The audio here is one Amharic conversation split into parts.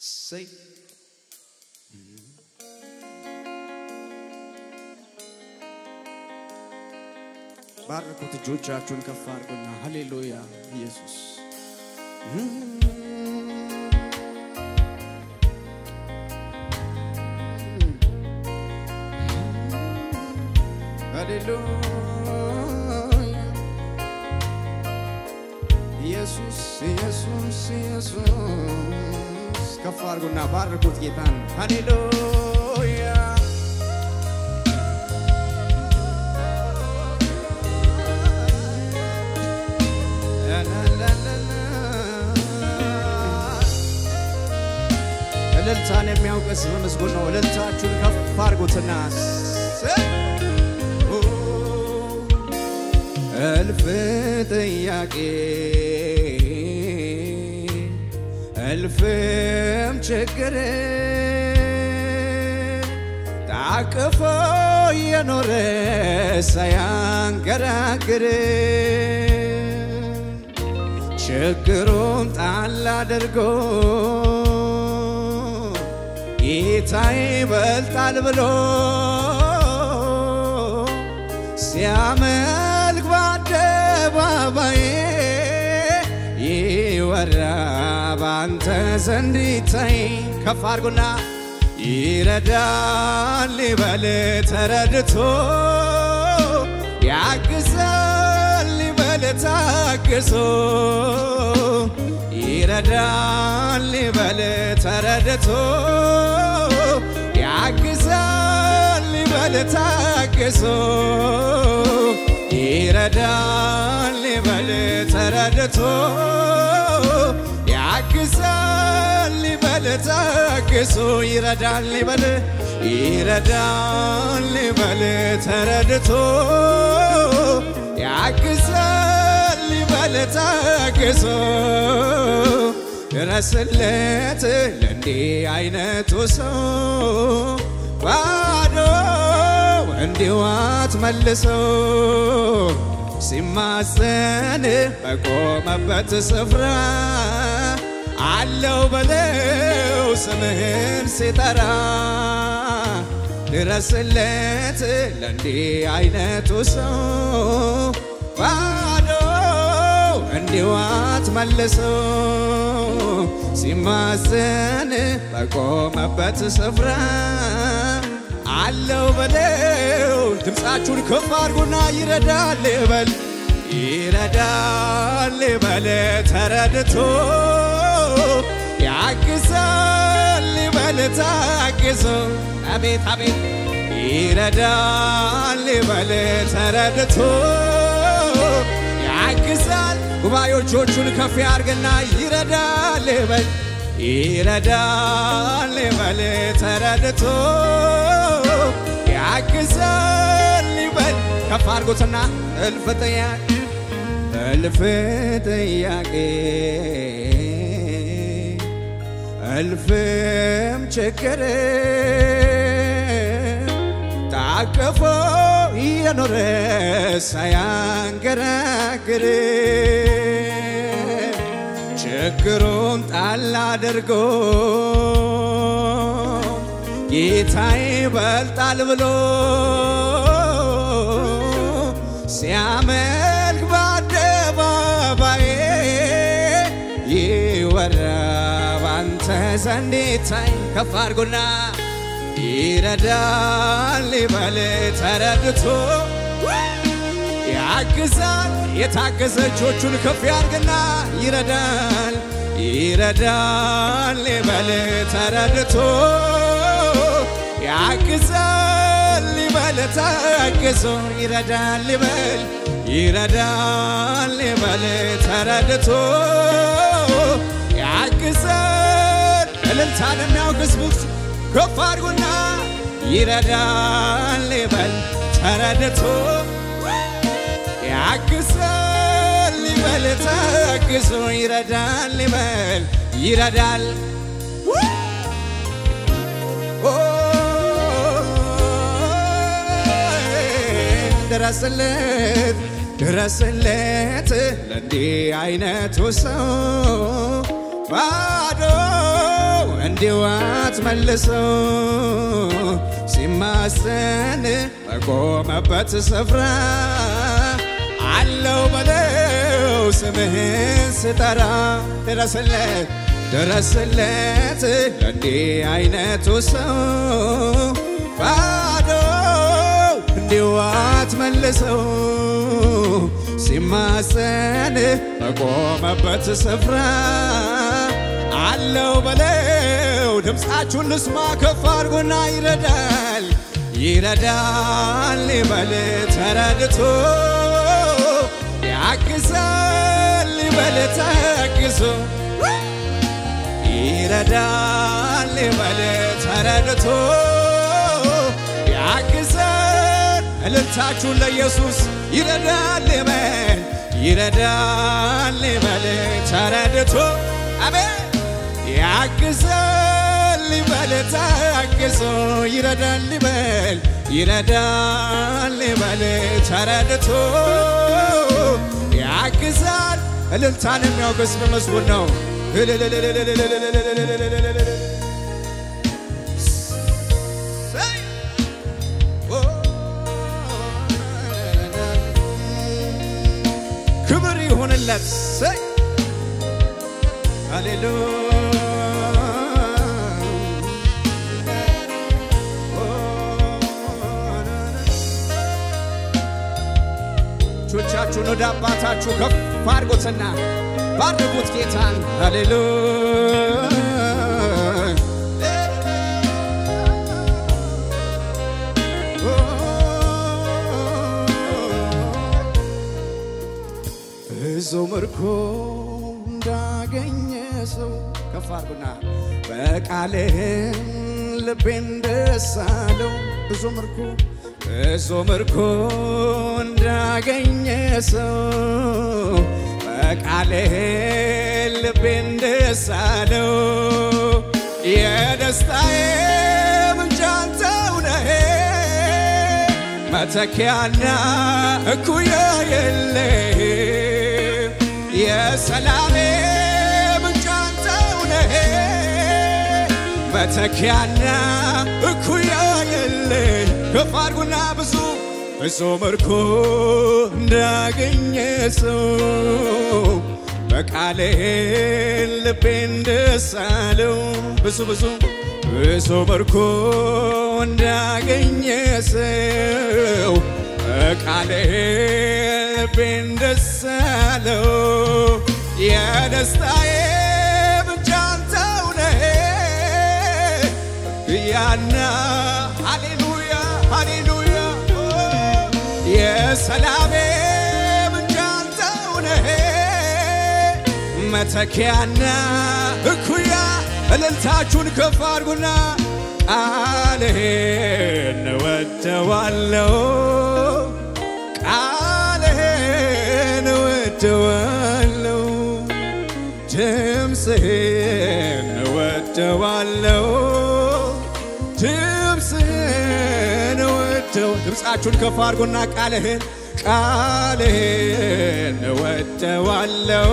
Say ባርኩት እጆቻችሁን ከፍ አድርጉና ሃሌሉያ ኢየሱስ ሃሌሉያ ኢየሱስ ኢየሱስ ኢየሱስ ከፍ አድርጉና ባርኩት ጌታን ሃሌሉያ እልልታን የሚያውቅስ በመስጉን ነው እልልታችሁን ከፍ አድርጉትና እልፍ ጥያቄ እልፍም ችግር ታቅፎ የኖረ ሳያንገራግር ችግሩን ጣል አድርጎ ጌታዬ ይበልጣል ብሎ ሲያመልክ በአደባባይ ይወራ ባንተ ዘንድ ይታይ ከፍ አድርጉና ይረዳል ይበል ተረድቶ ያግዛል ይበል ታግሶ ይረዳል ይበል ተረድቶ ያግዛል ይበል ታግሶ ይረዳል ይበል ተረድቶ ያግዛል ይበል ታግሶ ይረዳል ይበል ተረድቶ ያግዛል ይበል ታግሶ ድረስለት ለእንዲህ አይነቱ ሰው ባዶ እንዲሁ አትመልሰው ሲማፀን በቆመበት ስፍራ አለው በለው ስምህን ሲጠራ ድረስለት ለእንዲህ አይነቱ ሰው ባዶ እንዲሁ አትመልሰው ሲማፀን በቆመበት ስፍራ አለው በለው ድምፃችሁን ከፍ አድርጉና ይረዳል ይበል ተረድቶ ያግዛል ይበል ታግሶ አቤት አቤት ይረዳል ይበል ተረድቶ ያግዛል ጉባኤዎቹን ከፍ ያርግና ይረዳል ይበል ተረድቶ ያግዛል ይበል ከፍ አድርጉትና እልፍ ጥያቄ እልፍም ችግር ታቅፎ የኖረ ሳያንገራግር ችግሩን ጣል አድርጎ ጌታዬ ይበልጣል ብሎ ሲያመልክ በአደባባይ ይወራ ባንተ ዘንድ ይታይ ከፍ አድርጉና ይረዳል ይበል ተረድቶ ያግዛል የታገዘ እጆቹን ከፍ ያርግና ይረዳል ይበል ተረድቶ ያግዛል ይበል ታግሶ ይረዳል ይበል ተረድቶ ያግዛል እልልታን የሚያውቅስ ቡክስ ከፍ አድርጉና ይረዳል ይበል ተረድቶ ያግዛል ይበል ታግሶ ይረዳል ይረዳል ድረስለት ለእንዲህ አይነቱ ሰው ባዶ እንዲዋት መልሰው ሲማሰን በቆመበት ስፍራ አለው በለው ስምህን ስጠራ ድረስለት ለእንዲህ አይነቱ ሰው ባዶ እንዲዋት መልሰው ሲማሰን በቆመበት ስፍራ አለው በለው ድምፃችሁን ልስማ ከፍ አድርጉና ይረዳል ይበል ተረድቶ ያግዛል ይበል ታግዞ ይረዳል ይበል ተረድቶ ያግዛል እልልታችሁን ለኢየሱስ ይረዳል ይበል ተረድቶ አሜን ያግዛል ይበል ታግዞ ይረዳል ይበል ተረድቶ ያግዛል እልልታን የሚያውቅስ በመዝሙር ነው ክብር ይሁንለት ሃሌሉያ ቹቻችሁን ወደ አባታችሁ ከፍ አድርጉትና ባርኩት ጌታን ሃሌሉያ ብዙ ምርኮ እንዳገኘ ሰው ከፍ አድርጉና በቃልህ ልቤን ደስ አለው ብዙ ምርኮ እንዳገኘ ሰው በቃልህ ልቤን ደስ አለው የደስታዬ ምንጭ አንተው ነህ መተኪያና እኩያ የለህም የሰላሜ ምንጭ አንተው ነህ መተኪያና እኩያ የለህም ከፍ አድርጉና ብዙ ምርኮ እንዳገኘ ሰው በቃልህ ልቤን ደስ አለው ብዙ ምርኮ እንዳገኘ ሰው በቃልህ ልቤን ደስ አለው የደስታዬ ምንጭ አንተው ነህ ያና ሃሌሉያ የሰላሜ ምንጭ አንተው ነህ መተኪያና እኩያ እልልታችሁን ከፍ አድርጉና ቃልህን እወደዋለሁ ድምፅህን እወደዋለሁ ድምፃችሁን ከፍ አድርጉና ቃልህን እወደዋለሁ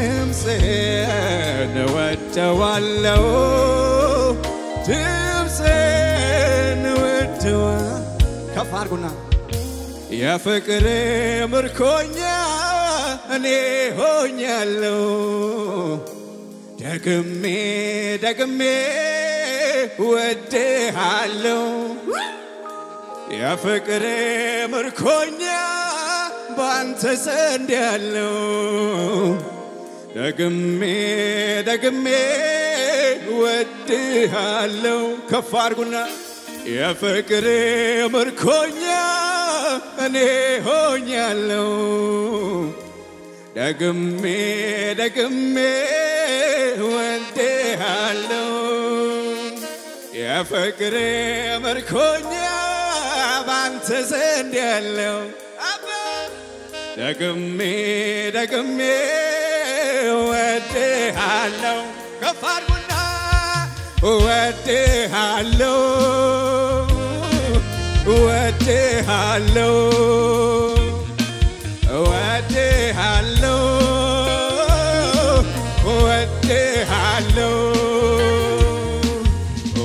ድምፅህን እወደዋለሁ ከፍ አድርጉና የፍቅር ምርኮኛ እኔ ሆኛለሁ ደግሜ ወድሃለሁ የፍቅር ምርኮኛ ባንተ ዘንድ ያለው ደግሜ ወድሃለሁ ከፍ አድርጉና የፍቅር ምርኮኛ እኔ ሆኛለሁ ደግሜ ወድሃለሁ የፍቅር ምርኮኛ ባንተ ዘንድ ያለው ደግሜ ወድሃለሁ ከፍ አድርጉና ወድሃለሁ ወድሃለሁ ወድሃለሁ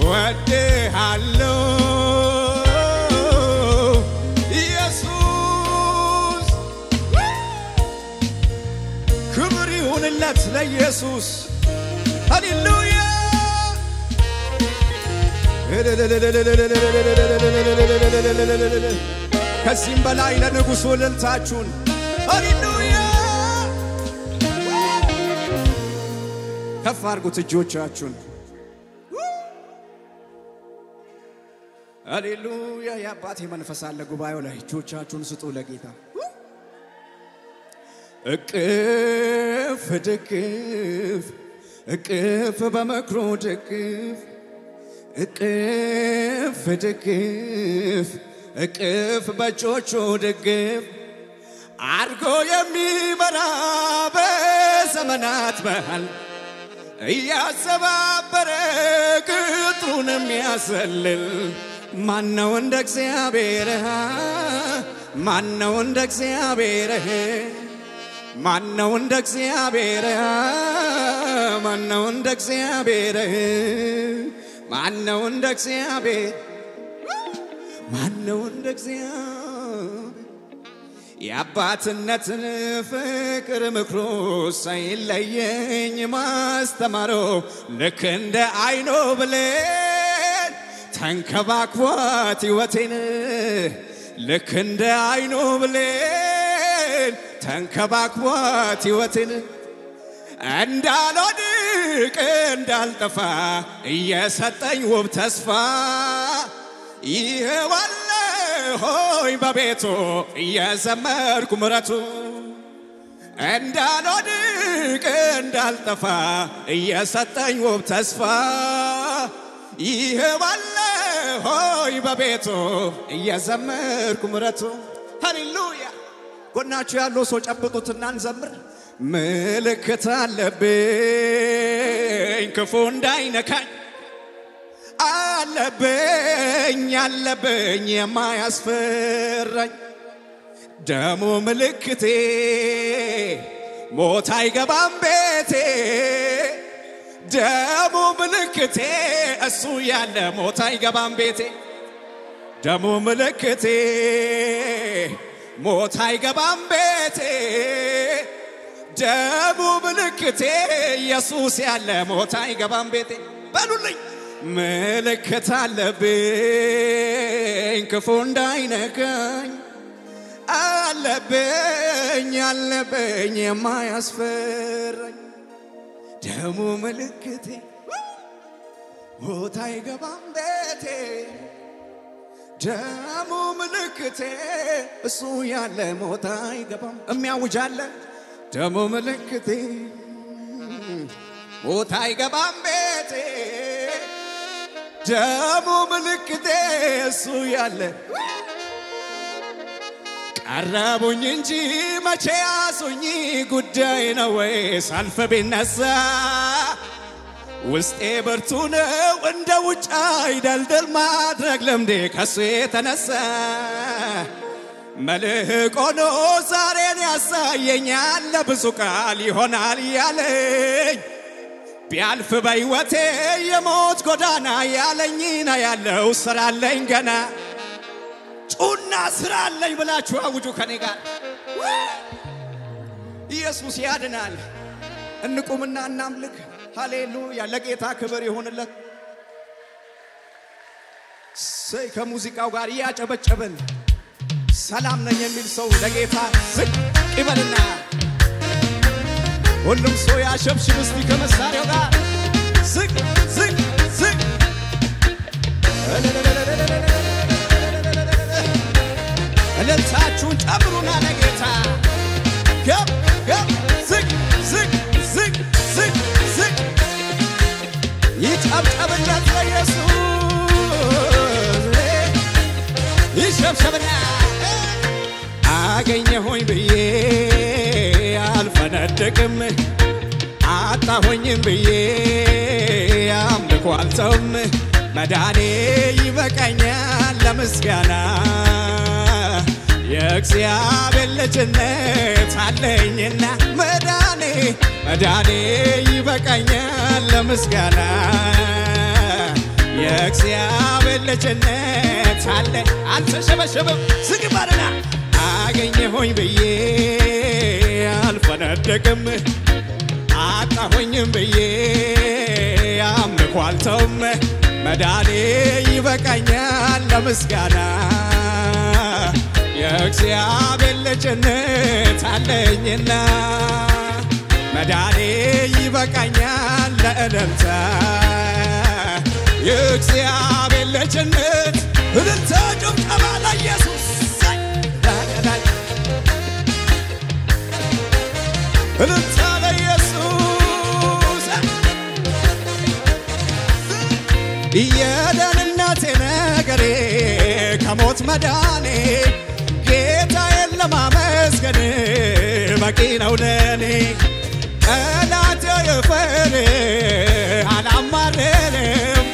ወድሃለሁ ኢየሱስ ክብር ይሁንለት ለኢየሱስ ሃሌሉያ ከዚህም በላይ ለንጉሡ እልልታችሁን ሃሌሉያ ከፍ አድርጉት እጆቻችሁን ሃሌሉያ የአባቴ መንፈስ አለ ጉባኤው ላይ እጆቻችሁን ስጡ ለጌታ እቅፍ ድግፍ እቅፍ በመክሮ ድግፍ እቅፍ ድግፍ እቅፍ በእጆቹ ድግፍ አድርጎ የሚመራ በዘመናት መሃል እያሰባበረ ቅጥሩን የሚያሰልል ማነው እንደ እግዚአብሔር ማነው እንደ እግዚአብሔር ማነው እንደ እግዚአብሔር ማነው እንደ እግዚአብሔር ማነው እንደ እግዚአብሔር ማነው እንደ እግዚአብሔር የአባትነትን ፍቅር ምክሩ ሳይለየኝ ማስተማሩ ልክ እንደ አይኑ ብሌን ተንከባክቧት ሕይወቴን ልክ እንደ አይኑ ብሌን ተንከባክቧት ሕይወቴን እንዳልወድቅ እንዳልጠፋ እየሰጠኝ ውብ ተስፋ ይኸዋለሁኝ በቤቱ እየዘመርኩ ምሕረቱ እንዳልወድቅ እንዳልጠፋ እየሰጠኝ ውብ ተስፋ ይኸዋለሁኝ በቤቱ እየዘመርኩ ምሕረቱ ሃሌሉያ ጎናችሁ ያለው ሰው ጨብጡትና እንዘምር ምልክት አለብኝ ክፉ እንዳይነካኝ አለብኝ የማያስፈራኝ ደሙ ምልክቴ ሞት አይገባም ቤቴ ደሙ ምልክቴ እሱ ያለ ሞት አይገባም ቤቴ ደሙ ምልክቴ ሞት አይገባም ቤቴ ደሙ ምልክቴ ኢየሱስ ያለ ሞት አይገባም ቤቴ በሉልኝ ምልክት አለብኝ ክፉ እንዳይነካኝ አለብኝ የማያስፈራኝ ደሙ ምልክቴ ሞት አይገባም ቤቴ ደሙ ምልክቴ እሱ ያለ ሞት አይገባም የሚያውጃለ ደሙ ምልክቴ ሞት አይገባም ቤቴ ደሙ ምልክቴ እሱ ያለ ቀረቡኝ እንጂ መቼ ያዙኝ ጉዳይ ነው ወይ ሳልፍ ቢነሳ ውስጤ ብርቱ ነው እንደ ውጭ አይደልድል ማድረግ ልምዴ ከሱ የተነሳ መልህቅ ሆኖ ዛሬን ያሳየኛል ለብዙ ቃል ይሆናል ያለኝ ቢያልፍ በሕይወቴ የሞት ጎዳና ያለኝና ያለው ስራለኝ ገና ጩና ስራለኝ ብላችሁ አውጁ ከኔ ጋር ኢየሱስ ያድናል እንቁምና እናምልክ ሃሌሉያ ለጌታ ክብር ይሁንለት ሰይ ከሙዚቃው ጋር ያጨበጨበን ሰላም ነኝ የሚል ሰው ለጌታ ዝቅ ይበልና ሁሉም ሰው ያሸብሽብ እስቲ ከመሳሪያው ጋር ዝቅ ዝቅ ዝቅ እልልታችሁን ጨምሩና ለጌታ ገብ ገብ ዝቅ ዝቅ ዝቅ ዝቅ ዝቅ ይጨብጨብለት ለኢየሱስ ይሸብሸብና አገኘሁኝ ብዬ አልፈነድቅም አጣሁኝም ብዬ አምልኮ አልተውም መዳኔ ይበቃኛል ለምስጋና የእግዚአብሔር ልጅነት አለኝና መዳኔ ይበቃኛል ለምስጋና የእግዚአብሔር ልጅነት አለ አልተሸበሸበም ዝግባልና አገኘሁኝ ብዬ አልፈነደቅም አጣሁኝም ብዬ አምልኮ አልተውም መዳኔ ይበቃኛል ለምስጋና የእግዚአብሔር ልጅነት አለኝና መዳኔ ይበቃኛል ለእልልታ የእግዚአብሔር ልጅነት እልልታ ጭብጨባ ለኢየሱስ እልልታ ለኢየሱስ የደህንነቴ ነገሬ ከሞት መዳኔ ጌታዬን ለማመስገን በቂ ነው ለኔ ጠላቴ ይፈር አላማረረም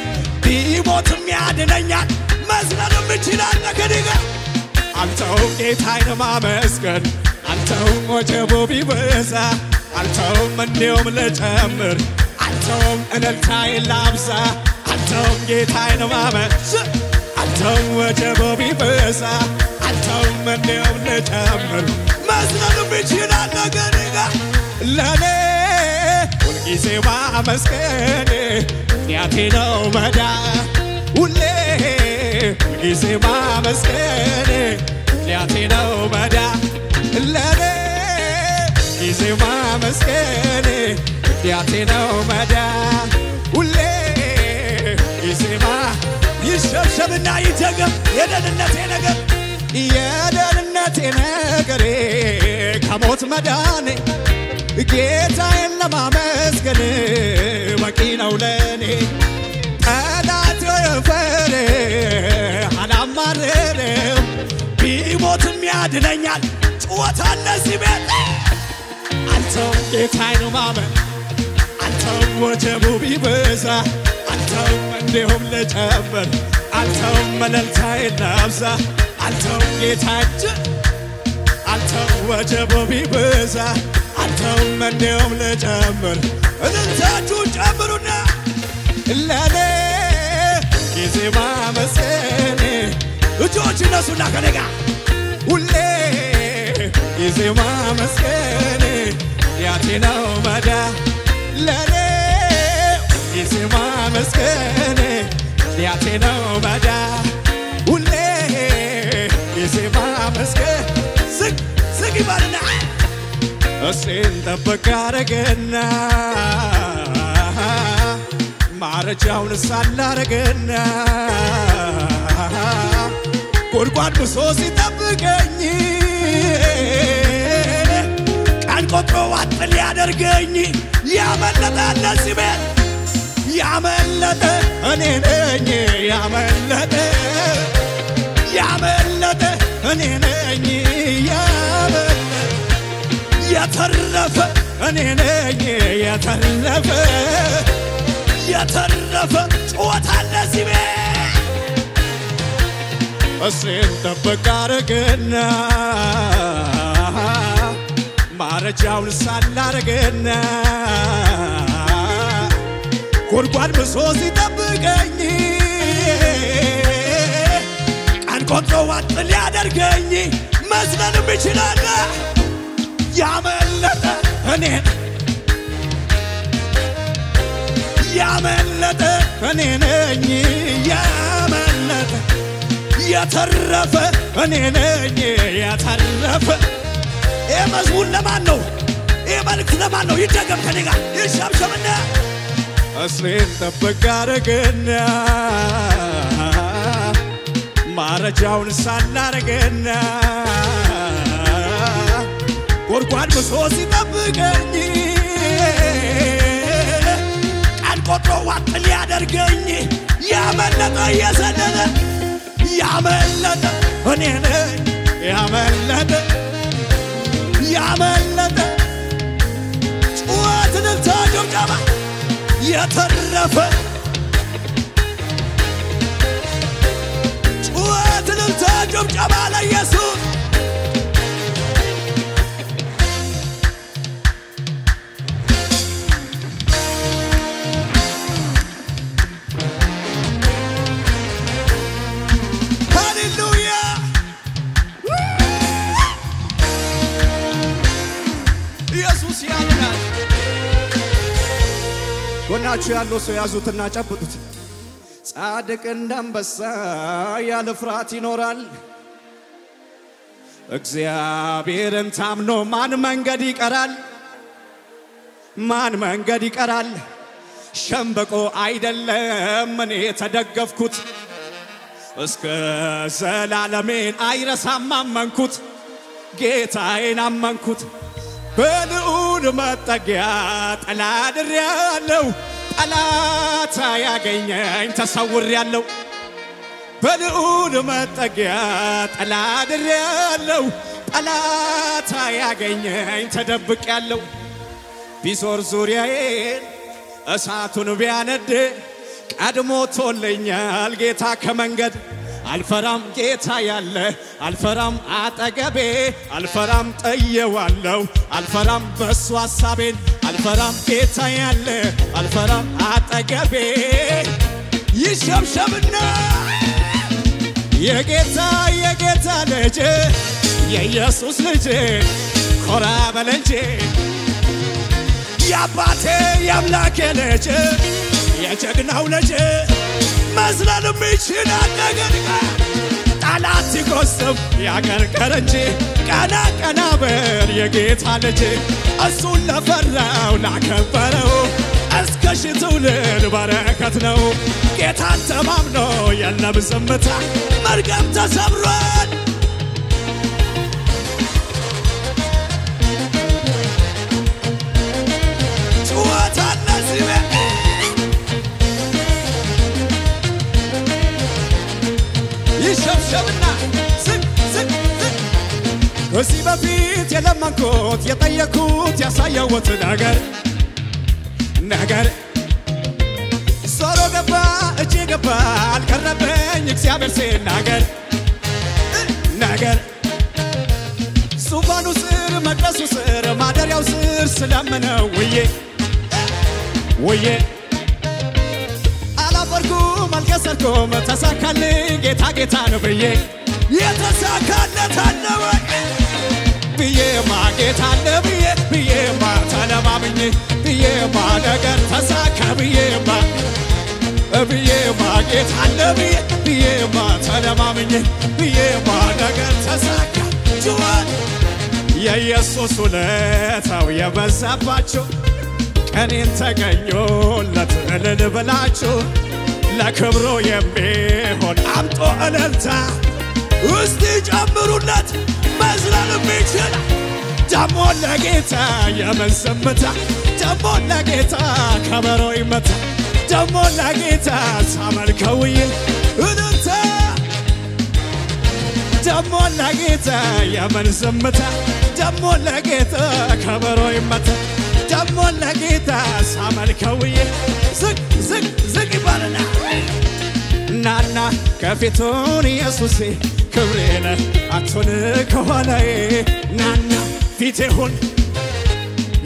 ቢሞትም ያድነኛል መዝለልም ይችላል ከዲጋ አንተውም ጌታዬን ማመስገን አንተውም ወጀቡ ቢበዛ አንተውም እንዲሁም ልጨምር አንተውም እልልታዬን ላብዛ አንተውም ጌታዬን ማመስገን አንተውም ወጀቡ ቢበዛ አንተውም እንዲሁም ልጨምር መዝለልም ይችላል ከዲጋ ለኔ ሁልጊዜ ማመስገን ምክንያቴ ነው መዳን ሁልጊዜ ማመስገን ምክንያቴ ነው መዳን ለኔ ጊዜ ማመስገን ምክንያቴ ነው መዳን ሁልጊዜ ይሸብሸብና ይደገም የደህንነቴ ነገሬ ከሞት መዳኔ ጌታዬን ለማመስገን በቂ ነው ለኔ ጠላቴ ይፈር አላማረረም ቢሞትም ያድነኛል ጩኸት አለ እዚህ ቤት አንተውም ጌታዬን ማመስገን አንተውም ወጀቡ ቢበዛ አንተውም እንዲሁም ልጨምር አንተውም እልልታዬን ላብዛ አንተውም ጌታችን አንተውም ወጀቡ ቢበዛ አንተውም እንዲሁም ልጨምር እልልታችሁን ጨምሩና ለኔ ጊዜ ማመስገን እጆች እነሱና ከኔ ጋር ጊዜ ማመስገን ምክንያቴ ነው መዳን ለኔ ጊዜ ማመስገን ምክንያቴ ነው መዳን ጊዜ ማመስገን ዝግ ይባልና እሴን ጠበቅ አረገና ማረጃውን ሳል አረገና ጉድጓድ ብሶ ሲጠብቀኝ ቀን ቆጥሮ ዋጥ ሊያደርገኝ ያመለጠ ለዚህ ቤት ያመለጠ እኔ ነኝ ያመለጠ እኔ ነኝ የተረፈ እኔ ነኝ የተረፈ ጩኸት አለ እዚህ ቤት እሴን ጠበቅ አረገና ማረጃውን ሳል አረገና ጉድጓድ ብሶ ሲጠብቀኝ ቀን ቆጥሮ ዋጥ ሊያደርገኝ መዝለልም ይችላል ያመለጠ እኔ ነኝ ያመለጠ የተረፈ እኔ ነኝ የተረፈ ይህ መዝሙር ለማን ነው? ይህ መልእክት ለማን ነው? ይደገም ከኔ ጋር ይሸብሸብና እሴን ጠበቅ አረገና ማረጃውን ሳል አረገና ጉድጓድ ብሶ ሲጠብቀኝ ቀን ቆጥሮ ዋጥ ሊያደርገኝ ያመለጠ የዘለለ ያመለጠ እኔ ነኝ ያመለጠ ጩኸትን ተጀምጀማ የተረፈ ጩኸትን ተጀምጀማ ለኢየሱስ ኢየሱስ ያድናል። ጎናችሁ ያለው ሰው ያዙትና ጨብጡት። ጻድቅ እንዳንበሳ ያለ ፍርሃት ይኖራል። እግዚአብሔርን ታምኖ ማን መንገድ ይቀራል? ማን መንገድ ይቀራል? ሸምበቆ አይደለም እኔ ተደገፍኩት። እስከ ዘላለሜን አይረሳም አመንኩት። ጌታዬን አመንኩት። በልዑል መጠጊያ ጥላ አድሬአለሁ። ጠላት ያገኘኝ ተሰውሬአለሁ። በልዑል መጠጊያ ጥላ አድሬአለሁ። ጠላት ያገኘኝ ተደብቄአለሁ። ቢዞር ዙሪያዬን እሳቱን ቢያነድ ቀድሞ ቶልኛል ጌታ ከመንገድ። አልፈራም ጌታ ያለ አልፈራም አጠገቤ አልፈራም ጠየዋለሁ አልፈራም በሱ ሐሳቤን አልፈራም ጌታ ያለ አልፈራም አጠገቤ ይሸብሸብና የጌታ ልጅ የኢየሱስ ልጅ ኮራ በል እንጂ የአባቴ የአምላኬ ልጅ የጀግናው ልጅ መዝለል የሚችል ነገር ጠላት ሲጎስም ያቀርቀር እንጂ ቀና ቀና በል የጌታ ልጅ እሱን ለፈራው ላከበረው እስከ ሺህ ትውልድ በረከት ነው። ጌታን ተማምኖ የለም ዝምታ መርገም ተሰብሯል። ጩኸታለ ሲበ ይሸብሸብና ዝቅ ዝቅ ዝቅ ከዚህ በፊት የለመንኩት የጠየኩት ያሳየሁት ነገር ዞሮ ገባ እጄ ገባ አልቀረበኝ እግዚአብሔር ሲናገር ነገር ዙፋኑ ስር መቅደሱ ስር ማደሪያው ስር ስለምነው ውዬ አላፈርኩም አልከሰርኩም ተሳካልኝ ጌታ ነው ብዬ የተሳካለት አለ ወይ ብዬማ ጌታ አለ ብዬማ ተለማምኜ ብዬማ ነገር ተሳካ ብዬማ ጌታ አለ ብዬማ ተለማምኜ ብዬማ ነገር ተሳካ። ጩኸት የኢየሱስ ውለታው የበዛባችሁ ቀኔን ተገኙለት እልል ብላችሁ ለክብሩ የሚሆን አምጦ እልልታ እስቲ ጨምሩለት። መዝለል የሚችል ደሞ ለጌታ የምን ዝምታ ደሞ ለጌታ ከበሮ ይመታ ደሞ ለጌታ ሳመልከውዬ እልልታ ደሞ ለጌታ የምን ዝምታ ደሞ ለጌታ ከበሮ ይመታ ደሞ ለጌታ ሳመልከውዬ ዝቅ ዝቅ ዝቅ ይባልና ናና ከፊቱን ኢየሱሴ ክብሬነ አትሁን ከኋላዬ ናና ፊቴ ሁን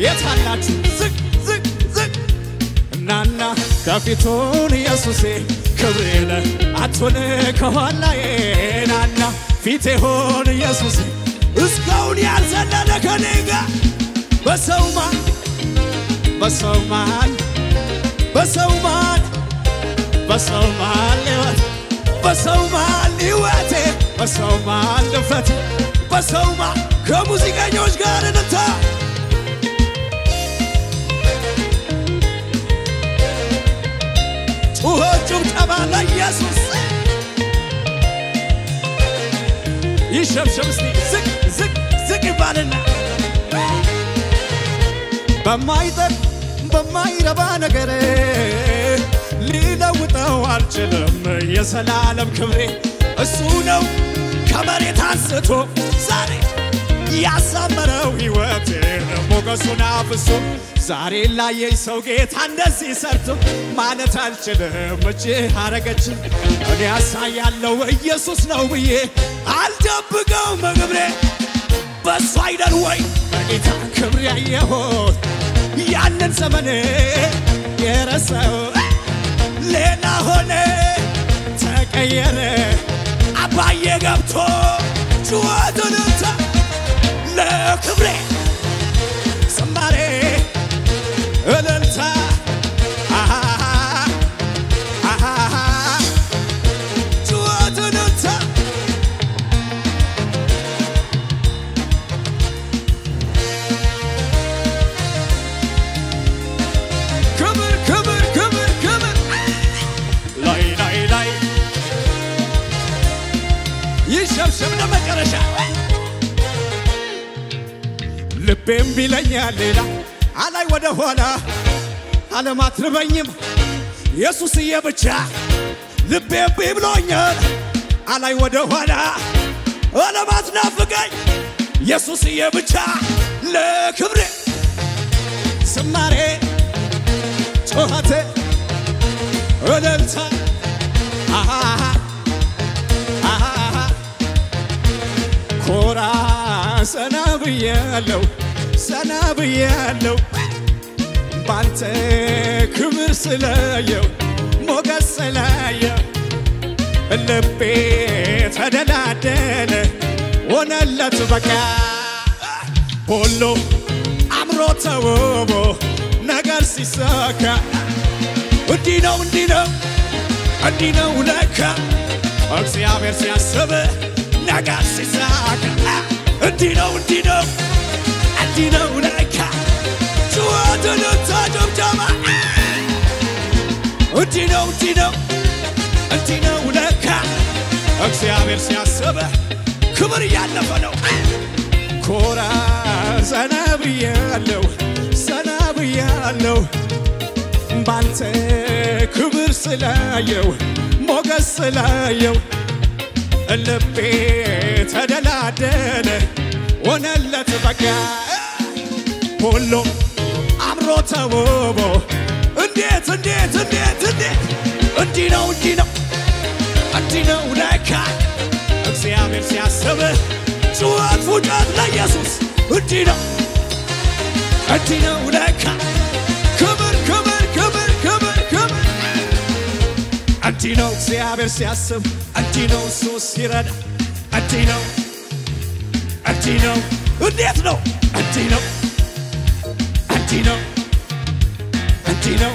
የታላችሁ ዝቅ ዝቅ ዝቅ ናና ከፊቱን ኢየሱሴ ክብሬነ አትሁን ከኋላዬ ናና ፊቴ ሁን ኢየሱሴ እስካሁን ያልዘለለ ከኔ ጋር በሰው መሃል ሕይወቴ በሰው መሃል ድፍረቴ በሰው መሃል ከሙዚቀኞች ጋር እንታ ጩኸት ጭብጨባ ለኢየሱስ ይሸብሸብ እስቲ ዝቅ ዝቅ ዝቅ ይባልና በማይረባ ነገር ሊለውጠው አልችልም የዘላለም ክብሬ እሱ ነው ከመሬት አንስቶ ዛሬ ያሳመረው ሕይወቴን ሞገሱን አፍሶ ዛሬ ላየኝ ሰው ጌታ እንደዚህ ሰርቶ ማለት አልችልም እጅህ አረገች እኔ ያሳያለው ኢየሱስ ነው ብዬ አልደብቀውም ክብሬ በሱ አይደል ወይ በጌታ ክብር ያየሁት ያንን ዘመን የረሳው ሌላ ሆነ ተቀየረ አባዬ ገብቶ ጩኸቱን ለክብሬ ልቤም ቢለኛል ሌላ አላይ ወደ ኋላ ዓለም አትርበኝም ኢየሱስዬ ብቻ ልቤም ቢብሎኛል አላይ ወደ ኋላ ዓለም አትናፍቀኝ ኢየሱስዬ ብቻ ለክብሬ ዝማሬ ጩኸቴ እልልታ ኮራ ሰናብያለሁ ባንተ ክብር ስላየው ሞገስ ስላየው ልቤ ተደላደለ ሆነለት በቃ ሁሉ አምሮ ተውቦ ነገር ሲሳካ እንዲህ ነው ለካ እግዚአብሔር ሲያስብ ነገር ሲሳካ እንዲህ ነው ለካ ጩኸትን ተጀምጀማ እንዲህ ነው ለካ እግዚአብሔር ሲያስብ ክብር ያለፈ ነው ኮራ ሰናብያለሁ ባንተ ክብር ስላየው ሞገስ ስላየው ልቤ ተደላደለ ሆነለት በቃ ሁሉ አምሮ ተውቦ እንዴት እንዲህ ነው ለካ እግዚአብሔር ሲያስብ ጩኸት ፉጨት ለኢየሱስ እንዲህ ነው ለካ ክብር እንዲህ ነው እግዚአብሔር ሲያስብ እንዲህ ነው እሱ ሲረዳ እንዲህ ነው እንዴት ነው እንዲህ ነው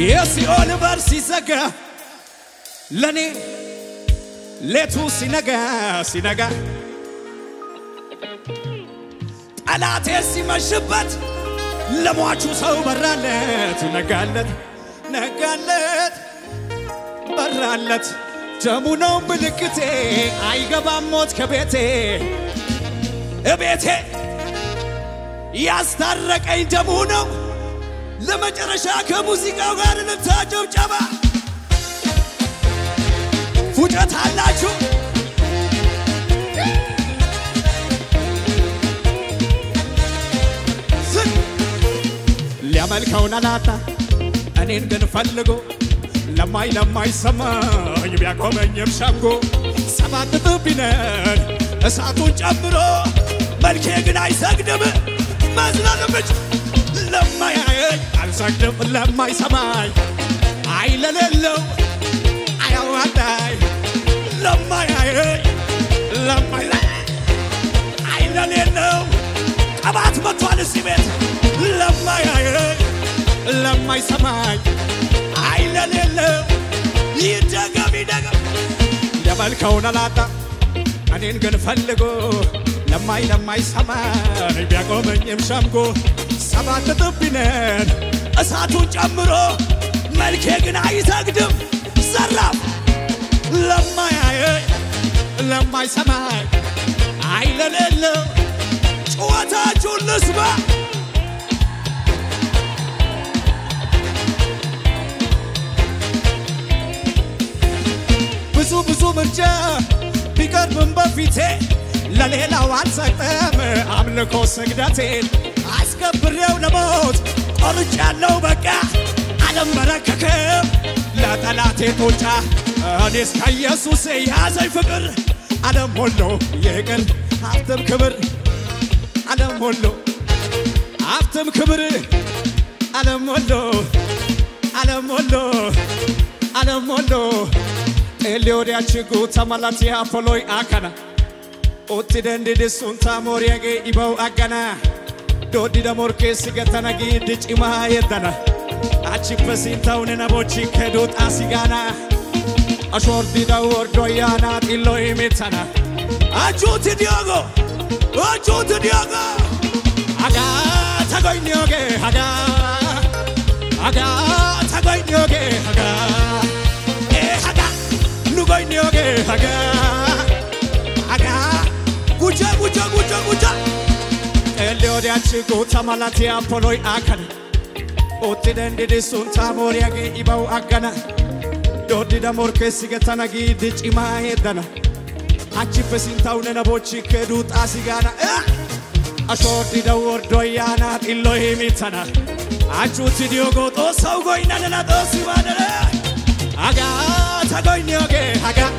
የሲኦል በር ሲዘጋ ለኔ ሌቱ ሲነጋ ጠላቴ ሲመሽበት ለሟቹ ሰው በራለት በራለት ደሙ ነው ምልክቴ አይገባም ሞት ከቤቴ እቤቴ ያስታረቀኝ ደሙ ነው ለመጨረሻ ከሙዚቃው ጋር ልታጨብጨባ ፉጨት አላችሁ ሊያመልከውን አላጣ እኔን ግን ፈልጎ ለማይሰማኝ ቢያቆመኝም ሸምጎ ሰባት ጥብነን እሳቱን ጨምሮ መልኬ ግን አይሰግድም መዝናን ብቻ ለማያየኝ አልሰግድም ለማይሰማኝ አይለሌለው አያዋጣይ ለማያየኝ አይለሌለው ቀባት መጥቷል እዚህ ቤት ለማያየኝ ለማይሰማኝ አይለሌለው ይደገም የመልከውን አላጣ እኔን ግን ፈልጎ ለማይሰማኝ ቢያቆመኝም ሸምጎ ሰባት ጥብነን እሳቱን ጨምሮ መልኬ ግን አይሰግድም ዘራፍ ለማያየኝ ለማይሰማኝ አይለሌለው ጩኸታችሁን ልስማ ብዙ ምርጫ ቢቀርብም በፊቴ ለሌላው አልሰጠም አምልኮ ስግደቴን አስከብሬው ለሞት ቆርጫለሁ በቃ ዓለም በረከከም ለጠላቴ ጡጫ እኔስ ከኢየሱስ ያዘኝ ፍቅር ዓለም ሁሉ ይቅር ሀብትም ክብር ዓለም ሁሉ ሀብትም ክብር ዓለም ሁሉ ኤሊዮዲያችጉ ተመላቲ አፖሎይ አካና ኦቲ ደንዲድ ሱንታ ሞሪያጌ ኢባው አጋና ዶዲ ደሞርኬ ሲገተነጊ ድጭማ የደና አቺ በሲንታውን ነቦቺ ከዶጣ ሲጋና አሾርዲ ዳወርዶ ያና ጢሎይ ሜታና አቹት ዲዮጎ አጋ ተጎይኞጌ አጋ ተጎይኞጌ አጋ 누가 있냐게 하가 아가 구자 Odiachi gota malati apoloi akana Otiden didi sunta moriage ibau agana Dodi da morke sigetana gidi chima edana Achi pesinta unena bochi kedut asigana Ashodi da wordoyana illohi mitana Achuti diogo to saugo inana na dosi manana Aga tagoinyoge aga